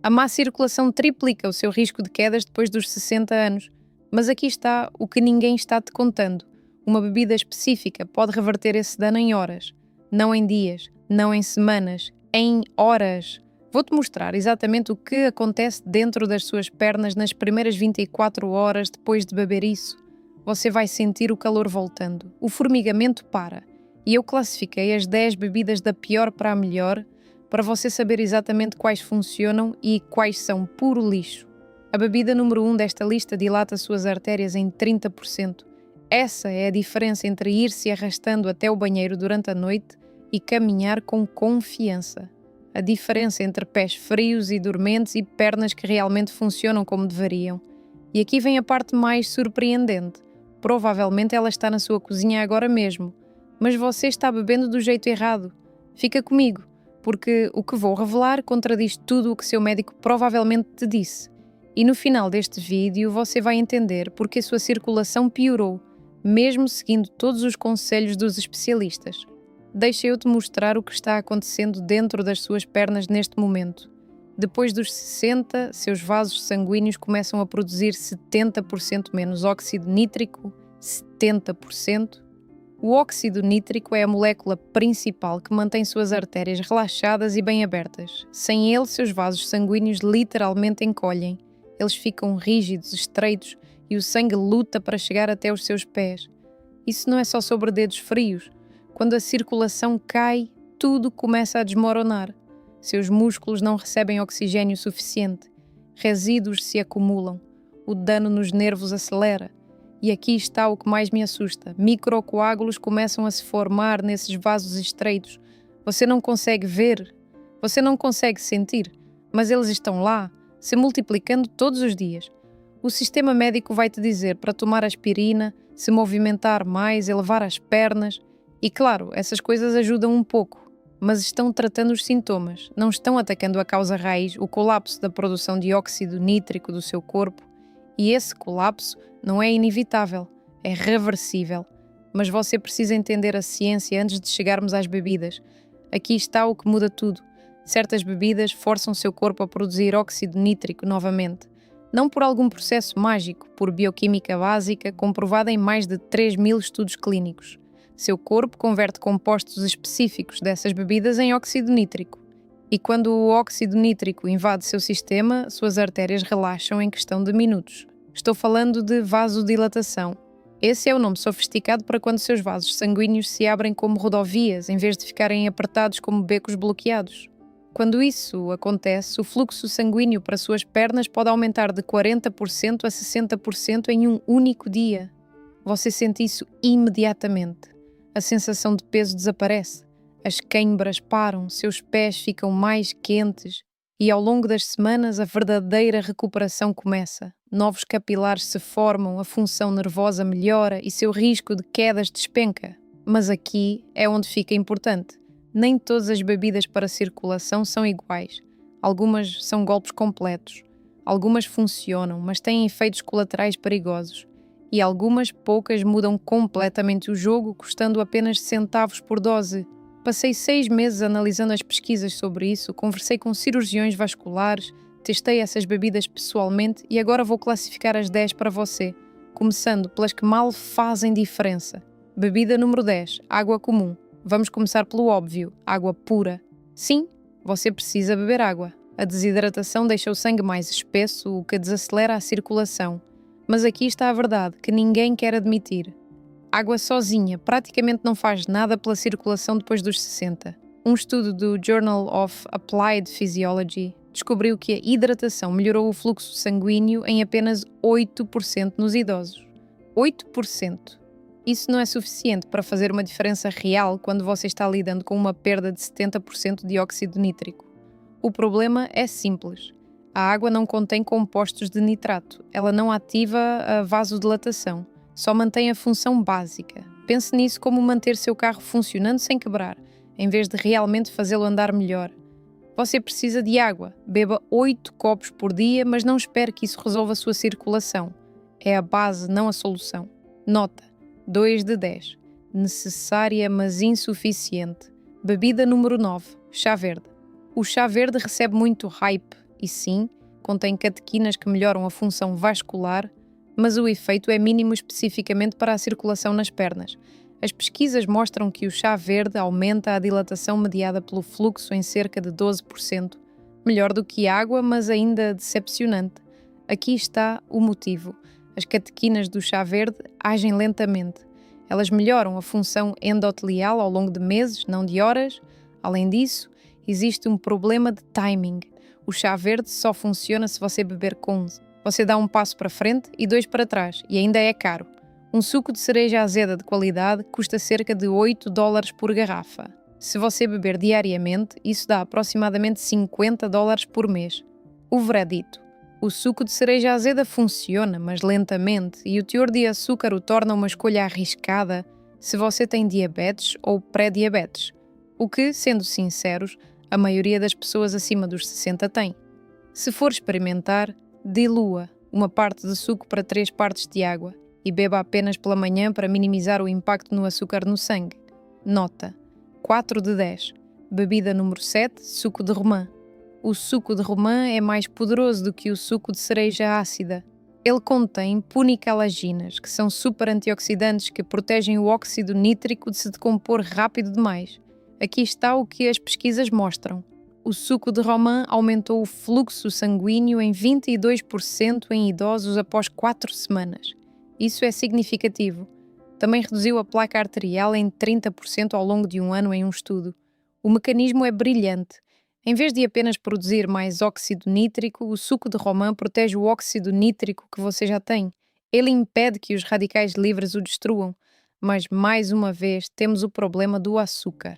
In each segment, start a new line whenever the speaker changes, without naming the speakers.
A má circulação triplica o seu risco de quedas depois dos 60 anos. Mas aqui está o que ninguém está te contando. Uma bebida específica pode reverter esse dano em horas. Não em dias, não em semanas, em horas. Vou-te mostrar exatamente o que acontece dentro das suas pernas nas primeiras 24 horas depois de beber isso. Você vai sentir o calor voltando. O formigamento para. E eu classifiquei as 10 bebidas da pior para a melhor para você saber exatamente quais funcionam e quais são puro lixo. A bebida número 1 desta lista dilata suas artérias em 30%. Essa é a diferença entre ir se arrastando até o banheiro durante a noite e caminhar com confiança. A diferença entre pés frios e dormentes e pernas que realmente funcionam como deveriam. E aqui vem a parte mais surpreendente. Provavelmente ela está na sua cozinha agora mesmo, mas você está bebendo do jeito errado. Fica comigo, porque o que vou revelar contradiz tudo o que seu médico provavelmente te disse. E no final deste vídeo você vai entender porque a sua circulação piorou, mesmo seguindo todos os conselhos dos especialistas. Deixa eu te mostrar o que está acontecendo dentro das suas pernas neste momento. Depois dos 60, seus vasos sanguíneos começam a produzir 70% menos óxido nítrico. 70%. O óxido nítrico é a molécula principal que mantém suas artérias relaxadas e bem abertas. Sem ele, seus vasos sanguíneos literalmente encolhem. Eles ficam rígidos, estreitos, e o sangue luta para chegar até os seus pés. Isso não é só sobre dedos frios. Quando a circulação cai, tudo começa a desmoronar. Seus músculos não recebem oxigênio suficiente. Resíduos se acumulam. O dano nos nervos acelera. E aqui está o que mais me assusta. Microcoágulos começam a se formar nesses vasos estreitos. Você não consegue ver, você não consegue sentir, mas eles estão lá, se multiplicando todos os dias. O sistema médico vai te dizer para tomar aspirina, se movimentar mais, elevar as pernas. E claro, essas coisas ajudam um pouco, mas estão tratando os sintomas, não estão atacando a causa raiz, o colapso da produção de óxido nítrico do seu corpo. E esse colapso não é inevitável, é reversível. Mas você precisa entender a ciência antes de chegarmos às bebidas. Aqui está o que muda tudo. Certas bebidas forçam seu corpo a produzir óxido nítrico novamente. Não por algum processo mágico, por bioquímica básica comprovada em mais de 3.000 estudos clínicos. Seu corpo converte compostos específicos dessas bebidas em óxido nítrico. E quando o óxido nítrico invade seu sistema, suas artérias relaxam em questão de minutos. Estou falando de vasodilatação. Esse é o nome sofisticado para quando seus vasos sanguíneos se abrem como rodovias, em vez de ficarem apertados como becos bloqueados. Quando isso acontece, o fluxo sanguíneo para suas pernas pode aumentar de 40% a 60% em um único dia. Você sente isso imediatamente. A sensação de peso desaparece. As queimbras param, seus pés ficam mais quentes e ao longo das semanas a verdadeira recuperação começa. Novos capilares se formam, a função nervosa melhora e seu risco de quedas despenca. Mas aqui é onde fica importante. Nem todas as bebidas para circulação são iguais. Algumas são golpes completos. Algumas funcionam, mas têm efeitos colaterais perigosos. E algumas poucas mudam completamente o jogo, custando apenas centavos por dose. Passei 6 meses analisando as pesquisas sobre isso, conversei com cirurgiões vasculares, testei essas bebidas pessoalmente e agora vou classificar as 10 para você, começando pelas que mal fazem diferença. Bebida número 10, água comum. Vamos começar pelo óbvio, água pura. Sim, você precisa beber água. A desidratação deixa o sangue mais espesso, o que desacelera a circulação. Mas aqui está a verdade, que ninguém quer admitir. Água sozinha praticamente não faz nada pela circulação depois dos 60. Um estudo do Journal of Applied Physiology descobriu que a hidratação melhorou o fluxo sanguíneo em apenas 8% nos idosos. 8%. Isso não é suficiente para fazer uma diferença real quando você está lidando com uma perda de 70% de óxido nítrico. O problema é simples. A água não contém compostos de nitrato. Ela não ativa a vasodilatação. Só mantém a função básica. Pense nisso como manter seu carro funcionando sem quebrar, em vez de realmente fazê-lo andar melhor. Você precisa de água. Beba 8 copos por dia, mas não espere que isso resolva a sua circulação. É a base, não a solução. Nota: 2 de 10. Necessária, mas insuficiente. Bebida número 9. Chá verde. O chá verde recebe muito hype. e sim, contém catequinas que melhoram a função vascular, mas o efeito é mínimo especificamente para a circulação nas pernas. As pesquisas mostram que o chá verde aumenta a dilatação mediada pelo fluxo em cerca de 12%, melhor do que água, mas ainda decepcionante. Aqui está o motivo. As catequinas do chá verde agem lentamente. Elas melhoram a função endotelial ao longo de meses, não de horas. Além disso, existe um problema de timing. O chá verde só funciona se você beber com. Você dá um passo para frente e dois para trás, e ainda é caro. Um suco de cereja azeda de qualidade custa cerca de $8 por garrafa. Se você beber diariamente, isso dá aproximadamente $50 por mês. O veredito. O suco de cereja azeda funciona, mas lentamente, e o teor de açúcar o torna uma escolha arriscada se você tem diabetes ou pré-diabetes, o que, sendo sinceros, a maioria das pessoas acima dos 60 tem. Se for experimentar, dilua uma parte de suco para 3 partes de água e beba apenas pela manhã para minimizar o impacto no açúcar no sangue. Nota: 4 de 10. Bebida número 7, suco de romã. O suco de romã é mais poderoso do que o suco de cereja ácida. Ele contém punicalaginas, que são super antioxidantes que protegem o óxido nítrico de se decompor rápido demais. Aqui está o que as pesquisas mostram. O suco de romã aumentou o fluxo sanguíneo em 22% em idosos após 4 semanas. Isso é significativo. Também reduziu a placa arterial em 30% ao longo de um ano em um estudo. O mecanismo é brilhante. Em vez de apenas produzir mais óxido nítrico, o suco de romã protege o óxido nítrico que você já tem. Ele impede que os radicais livres o destruam. Mas, mais uma vez, temos o problema do açúcar.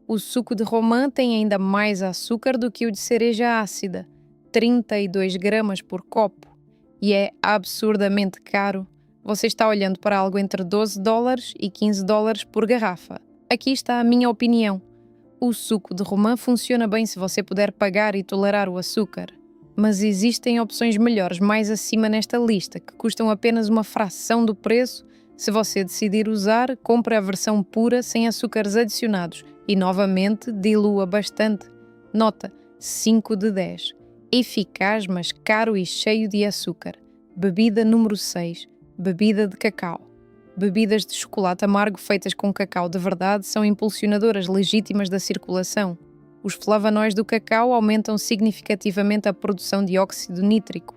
O suco de romã tem ainda mais açúcar do que o de cereja ácida, 32 gramas por copo, e é absurdamente caro. Você está olhando para algo entre $12 e $15 por garrafa. Aqui está a minha opinião. O suco de romã funciona bem se você puder pagar e tolerar o açúcar. Mas existem opções melhores mais acima nesta lista, que custam apenas uma fração do preço. Se você decidir usar, compre a versão pura sem açúcares adicionados e, novamente, dilua bastante. Nota: 5 de 10. Eficaz, mas caro e cheio de açúcar. Bebida número 6. Bebida de cacau. Bebidas de chocolate amargo feitas com cacau de verdade são impulsionadoras legítimas da circulação. Os flavanoides do cacau aumentam significativamente a produção de óxido nítrico.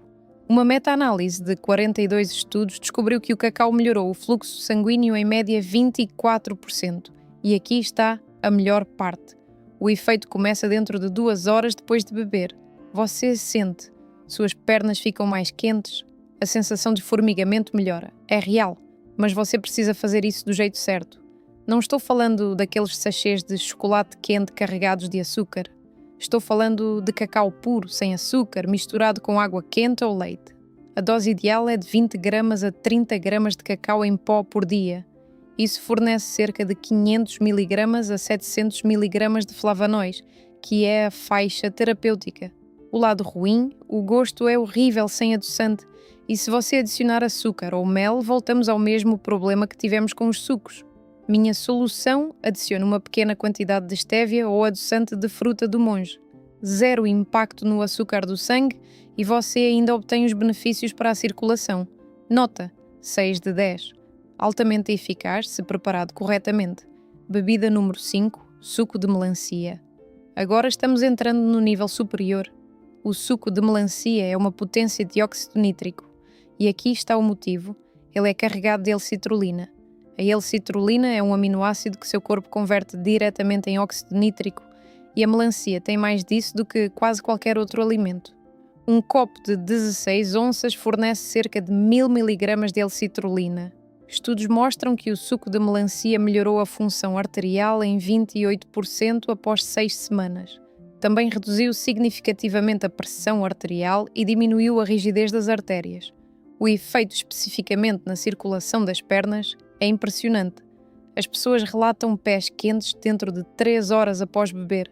Uma meta-análise de 42 estudos descobriu que o cacau melhorou o fluxo sanguíneo em média 24%. E aqui está a melhor parte. O efeito começa dentro de 2 horas depois de beber. Você sente, suas pernas ficam mais quentes, a sensação de formigamento melhora. É real. Mas você precisa fazer isso do jeito certo. Não estou falando daqueles sachês de chocolate quente carregados de açúcar. Estou falando de cacau puro, sem açúcar, misturado com água quente ou leite. A dose ideal é de 20 gramas a 30 gramas de cacau em pó por dia. Isso fornece cerca de 500 miligramas a 700 miligramas de flavanoides, que é a faixa terapêutica. O lado ruim, o gosto é horrível sem adoçante. E se você adicionar açúcar ou mel, voltamos ao mesmo problema que tivemos com os sucos. Minha solução: adicione uma pequena quantidade de estévia ou adoçante de fruta do monge. Zero impacto no açúcar do sangue e você ainda obtém os benefícios para a circulação. Nota: 6 de 10. Altamente eficaz se preparado corretamente. Bebida número 5, suco de melancia. Agora estamos entrando no nível superior. O suco de melancia é uma potência de óxido nítrico. E aqui está o motivo: ele é carregado de L-citrulina. A L-citrulina é um aminoácido que seu corpo converte diretamente em óxido nítrico, e a melancia tem mais disso do que quase qualquer outro alimento. Um copo de 16 onças fornece cerca de 1000 miligramas de L-citrulina. Estudos mostram que o suco de melancia melhorou a função arterial em 28% após 6 semanas. Também reduziu significativamente a pressão arterial e diminuiu a rigidez das artérias. O efeito especificamente na circulação das pernas é impressionante. As pessoas relatam pés quentes dentro de 3 horas após beber.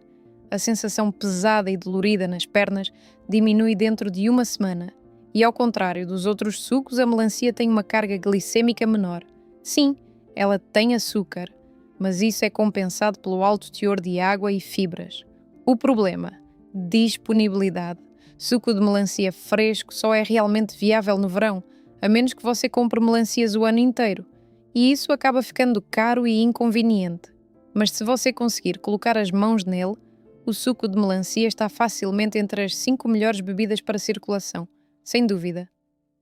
A sensação pesada e dolorida nas pernas diminui dentro de 1 semana. E ao contrário dos outros sucos, a melancia tem uma carga glicêmica menor. Sim, ela tem açúcar, mas isso é compensado pelo alto teor de água e fibras. O problema: disponibilidade. Suco de melancia fresco só é realmente viável no verão, a menos que você compre melancias o ano inteiro. E isso acaba ficando caro e inconveniente. Mas se você conseguir colocar as mãos nele, o suco de melancia está facilmente entre as 5 melhores bebidas para circulação, sem dúvida.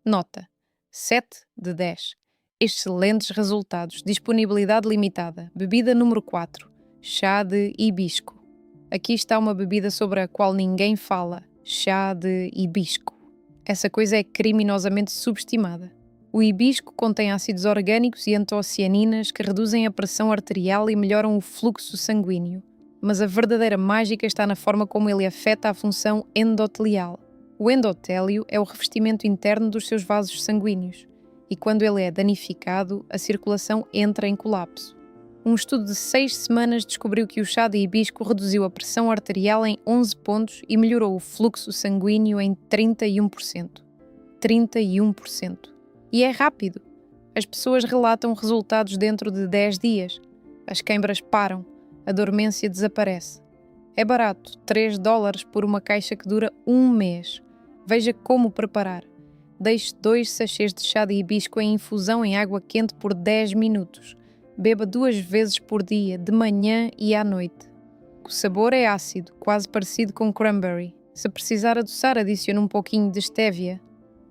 Nota: 7 de 10. Excelentes resultados. Disponibilidade limitada. Bebida número 4. Chá de hibisco. Aqui está uma bebida sobre a qual ninguém fala. Chá de hibisco. Essa coisa é criminosamente subestimada. O hibisco contém ácidos orgânicos e antocianinas que reduzem a pressão arterial e melhoram o fluxo sanguíneo. Mas a verdadeira mágica está na forma como ele afeta a função endotelial. O endotélio é o revestimento interno dos seus vasos sanguíneos, e quando ele é danificado, a circulação entra em colapso. Um estudo de 6 semanas descobriu que o chá de hibisco reduziu a pressão arterial em 11 pontos e melhorou o fluxo sanguíneo em 31%. 31%. E é rápido. As pessoas relatam resultados dentro de 10 dias. As queimbras param, a dormência desaparece. É barato, $3 por uma caixa que dura um mês. Veja como preparar. Deixe 2 sachês de chá de hibisco em infusão em água quente por 10 minutos. Beba 2 vezes por dia, de manhã e à noite. O sabor é ácido, quase parecido com cranberry. Se precisar adoçar, adicione um pouquinho de stevia.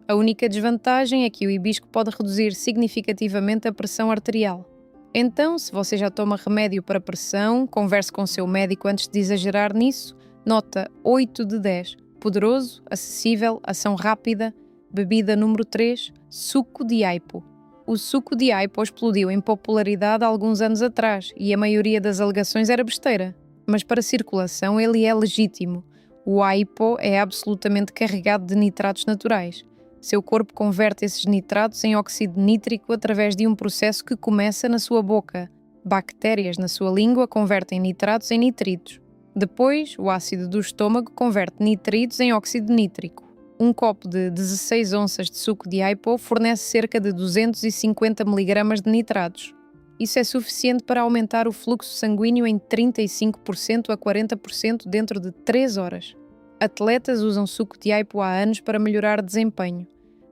A única desvantagem é que o hibisco pode reduzir significativamente a pressão arterial. Então, se você já toma remédio para pressão, converse com seu médico antes de exagerar nisso. Nota 8 de 10. Poderoso, acessível, ação rápida. Bebida número 3, suco de aipo. O suco de aipo explodiu em popularidade há alguns anos atrás e a maioria das alegações era besteira. Mas para circulação ele é legítimo. O aipo é absolutamente carregado de nitratos naturais. Seu corpo converte esses nitratos em óxido nítrico através de um processo que começa na sua boca. Bactérias na sua língua convertem nitratos em nitritos. Depois, o ácido do estômago converte nitritos em óxido nítrico. Um copo de 16 onças de suco de aipo fornece cerca de 250 mg de nitratos. Isso é suficiente para aumentar o fluxo sanguíneo em 35% a 40% dentro de 3 horas. Atletas usam suco de aipo há anos para melhorar desempenho,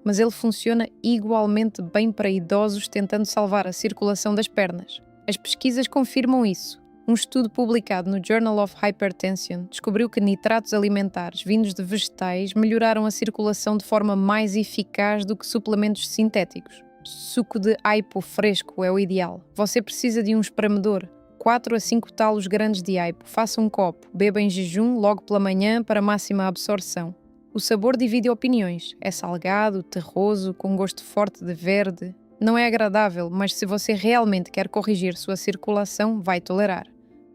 mas ele funciona igualmente bem para idosos tentando salvar a circulação das pernas. As pesquisas confirmam isso. Um estudo publicado no Journal of Hypertension descobriu que nitratos alimentares vindos de vegetais melhoraram a circulação de forma mais eficaz do que suplementos sintéticos. Suco de aipo fresco é o ideal. Você precisa de um espremedor. 4 a 5 talos grandes de aipo. Faça um copo. Beba em jejum logo pela manhã para máxima absorção. O sabor divide opiniões. É salgado, terroso, com gosto forte de verde. Não é agradável, mas se você realmente quer corrigir sua circulação, vai tolerar.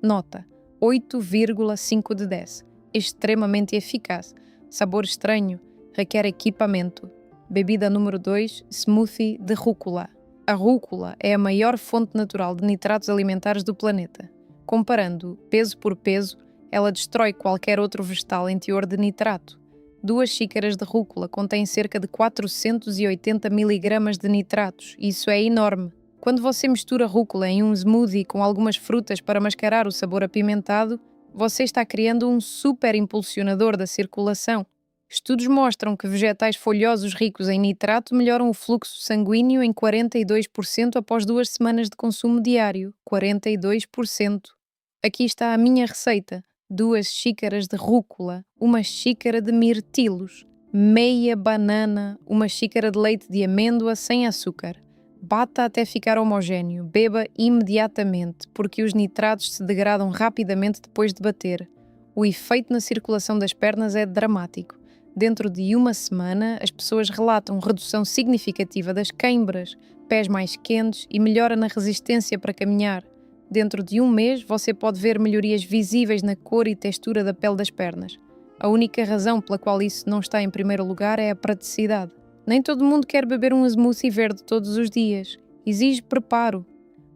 Nota: 8,5 de 10. Extremamente eficaz. Sabor estranho. Requer equipamento. Bebida número 2, smoothie de rúcula. A rúcula é a maior fonte natural de nitratos alimentares do planeta. Comparando peso por peso, ela destrói qualquer outro vegetal em teor de nitrato. 2 xícaras de rúcula contêm cerca de 480 mg de nitratos. Isso é enorme. Quando você mistura rúcula em um smoothie com algumas frutas para mascarar o sabor apimentado, você está criando um super impulsionador da circulação. Estudos mostram que vegetais folhosos ricos em nitrato melhoram o fluxo sanguíneo em 42% após 2 semanas de consumo diário. 42%. Aqui está a minha receita. 2 xícaras de rúcula, 1 xícara de mirtilos, meia banana, 1 xícara de leite de amêndoa sem açúcar. Bata até ficar homogéneo. Beba imediatamente, porque os nitratos se degradam rapidamente depois de bater. O efeito na circulação das pernas é dramático. Dentro de 1 semana, as pessoas relatam redução significativa das queimbras, pés mais quentes e melhora na resistência para caminhar. Dentro de 1 mês, você pode ver melhorias visíveis na cor e textura da pele das pernas. A única razão pela qual isso não está em primeiro lugar é a praticidade. Nem todo mundo quer beber um smoothie verde todos os dias. Exige preparo.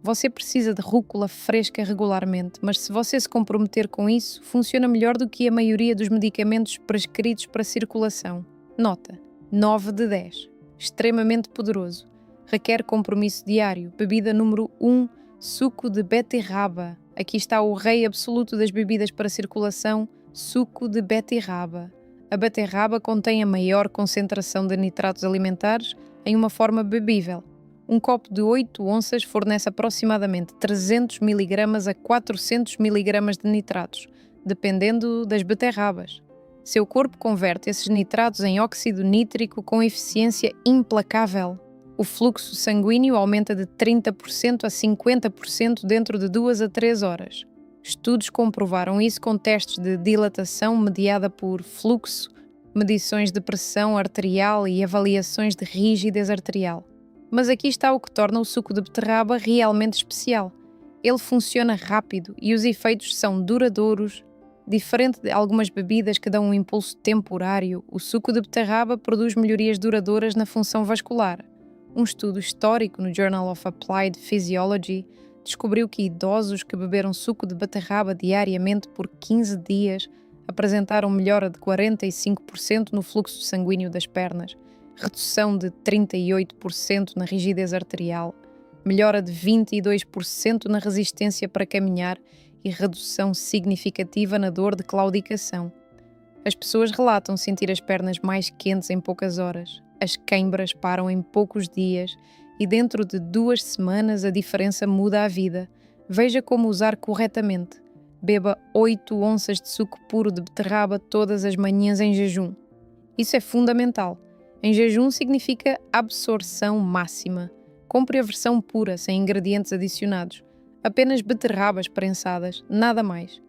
Você precisa de rúcula fresca regularmente, mas se você se comprometer com isso, funciona melhor do que a maioria dos medicamentos prescritos para circulação. Nota: 9 de 10. Extremamente poderoso. Requer compromisso diário. Bebida número 1, suco de beterraba. Aqui está o rei absoluto das bebidas para circulação, suco de beterraba. A beterraba contém a maior concentração de nitratos alimentares em uma forma bebível. Um copo de 8 onças fornece aproximadamente 300 mg a 400 mg de nitratos, dependendo das beterrabas. Seu corpo converte esses nitratos em óxido nítrico com eficiência implacável. O fluxo sanguíneo aumenta de 30% a 50% dentro de 2 a 3 horas. Estudos comprovaram isso com testes de dilatação mediada por fluxo, medições de pressão arterial e avaliações de rigidez arterial. Mas aqui está o que torna o suco de beterraba realmente especial. Ele funciona rápido e os efeitos são duradouros. Diferente de algumas bebidas que dão um impulso temporário, o suco de beterraba produz melhorias duradouras na função vascular. Um estudo histórico no Journal of Applied Physiology descobriu que idosos que beberam suco de beterraba diariamente por 15 dias apresentaram melhora de 45% no fluxo sanguíneo das pernas, redução de 38% na rigidez arterial, melhora de 22% na resistência para caminhar e redução significativa na dor de claudicação. As pessoas relatam sentir as pernas mais quentes em poucas horas, as queimbras param em poucos dias e dentro de 2 semanas a diferença muda a vida. Veja como usar corretamente. Beba 8 onças de suco puro de beterraba todas as manhãs em jejum. Isso é fundamental. Em jejum significa absorção máxima. Compre a versão pura, sem ingredientes adicionados. Apenas beterrabas prensadas, nada mais.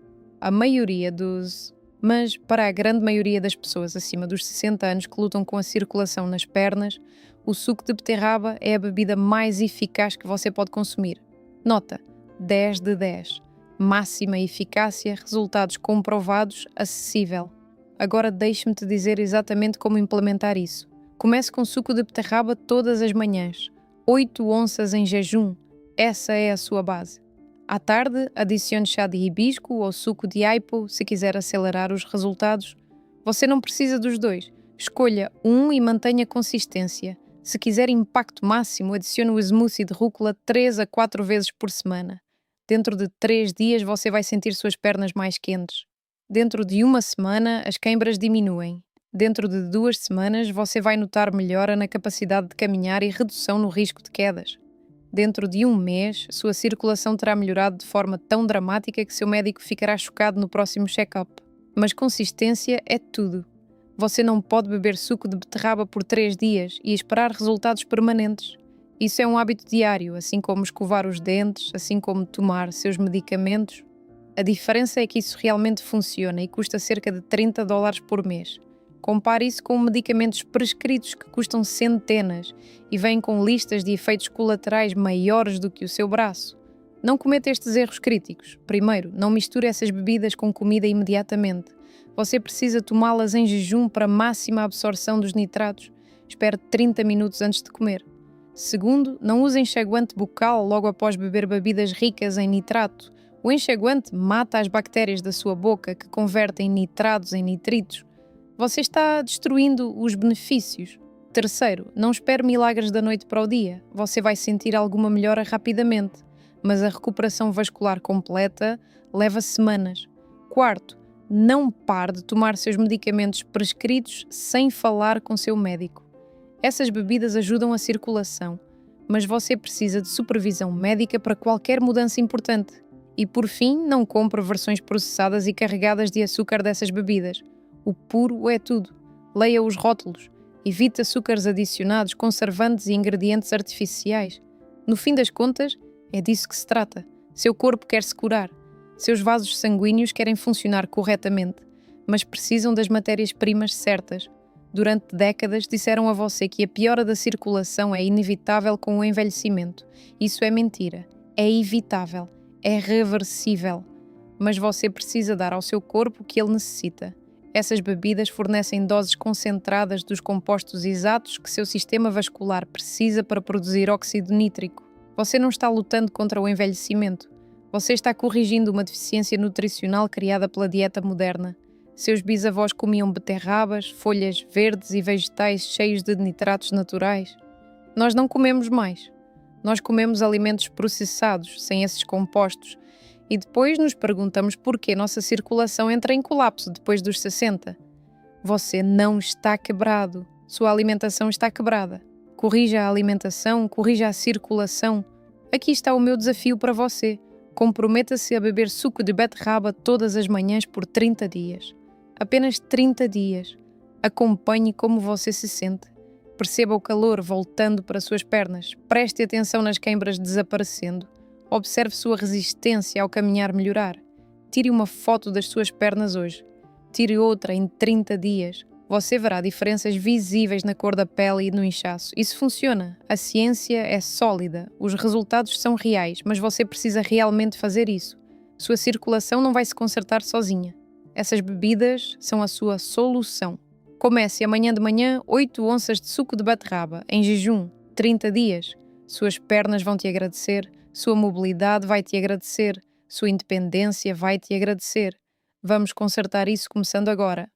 Mas para a grande maioria das pessoas acima dos 60 anos que lutam com a circulação nas pernas, o suco de beterraba é a bebida mais eficaz que você pode consumir. Nota: 10 de 10. Máxima eficácia, resultados comprovados, acessível. Agora deixe-me te dizer exatamente como implementar isso. Comece com suco de beterraba todas as manhãs. 8 onças em jejum. Essa é a sua base. À tarde, adicione chá de hibisco ou suco de aipo se quiser acelerar os resultados. Você não precisa dos dois. Escolha um e mantenha consistência. Se quiser impacto máximo, adicione o smoothie de rúcula 3 a 4 vezes por semana. Dentro de 3 dias você vai sentir suas pernas mais quentes. Dentro de 1 semana, as queimbras diminuem. Dentro de 2 semanas, você vai notar melhora na capacidade de caminhar e redução no risco de quedas. Dentro de 1 mês, sua circulação terá melhorado de forma tão dramática que seu médico ficará chocado no próximo check-up. Mas consistência é tudo. Você não pode beber suco de beterraba por 3 dias e esperar resultados permanentes. Isso é um hábito diário, assim como escovar os dentes, assim como tomar seus medicamentos. A diferença é que isso realmente funciona e custa cerca de $30 por mês. Compare isso com medicamentos prescritos que custam centenas e vêm com listas de efeitos colaterais maiores do que o seu braço. Não cometa estes erros críticos. Primeiro, não misture essas bebidas com comida imediatamente. Você precisa tomá-las em jejum para máxima absorção dos nitratos. Espere 30 minutos antes de comer. Segundo, não use enxaguante bucal logo após beber bebidas ricas em nitrato. O enxaguante mata as bactérias da sua boca que convertem nitratos em nitritos. Você está destruindo os benefícios. Terceiro, não espere milagres da noite para o dia. Você vai sentir alguma melhora rapidamente, mas a recuperação vascular completa leva semanas. Quarto, não pare de tomar seus medicamentos prescritos sem falar com seu médico. Essas bebidas ajudam a circulação, mas você precisa de supervisão médica para qualquer mudança importante. E por fim, não compre versões processadas e carregadas de açúcar dessas bebidas. O puro é tudo. Leia os rótulos. Evite açúcares adicionados, conservantes e ingredientes artificiais. No fim das contas, é disso que se trata. Seu corpo quer se curar. Seus vasos sanguíneos querem funcionar corretamente, mas precisam das matérias-primas certas. Durante décadas disseram a você que a piora da circulação é inevitável com o envelhecimento. Isso é mentira. É evitável. É reversível. Mas você precisa dar ao seu corpo o que ele necessita. Essas bebidas fornecem doses concentradas dos compostos exatos que seu sistema vascular precisa para produzir óxido nítrico. Você não está lutando contra o envelhecimento. Você está corrigindo uma deficiência nutricional criada pela dieta moderna. Seus bisavós comiam beterrabas, folhas verdes e vegetais cheios de nitratos naturais. Nós não comemos mais. Nós comemos alimentos processados, sem esses compostos, e depois nos perguntamos por que nossa circulação entra em colapso depois dos 60. Você não está quebrado. Sua alimentação está quebrada. Corrija a alimentação, corrija a circulação. Aqui está o meu desafio para você. Comprometa-se a beber suco de beterraba todas as manhãs por 30 dias. Apenas 30 dias. Acompanhe como você se sente. Perceba o calor voltando para suas pernas. Preste atenção nas queimbras desaparecendo. Observe sua resistência ao caminhar melhorar. Tire uma foto das suas pernas hoje. Tire outra em 30 dias. Você verá diferenças visíveis na cor da pele e no inchaço. Isso funciona. A ciência é sólida. Os resultados são reais, mas você precisa realmente fazer isso. Sua circulação não vai se consertar sozinha. Essas bebidas são a sua solução. Comece amanhã de manhã 8 onças de suco de beterraba, em jejum, 30 dias. Suas pernas vão te agradecer, sua mobilidade vai te agradecer, sua independência vai te agradecer. Vamos consertar isso começando agora.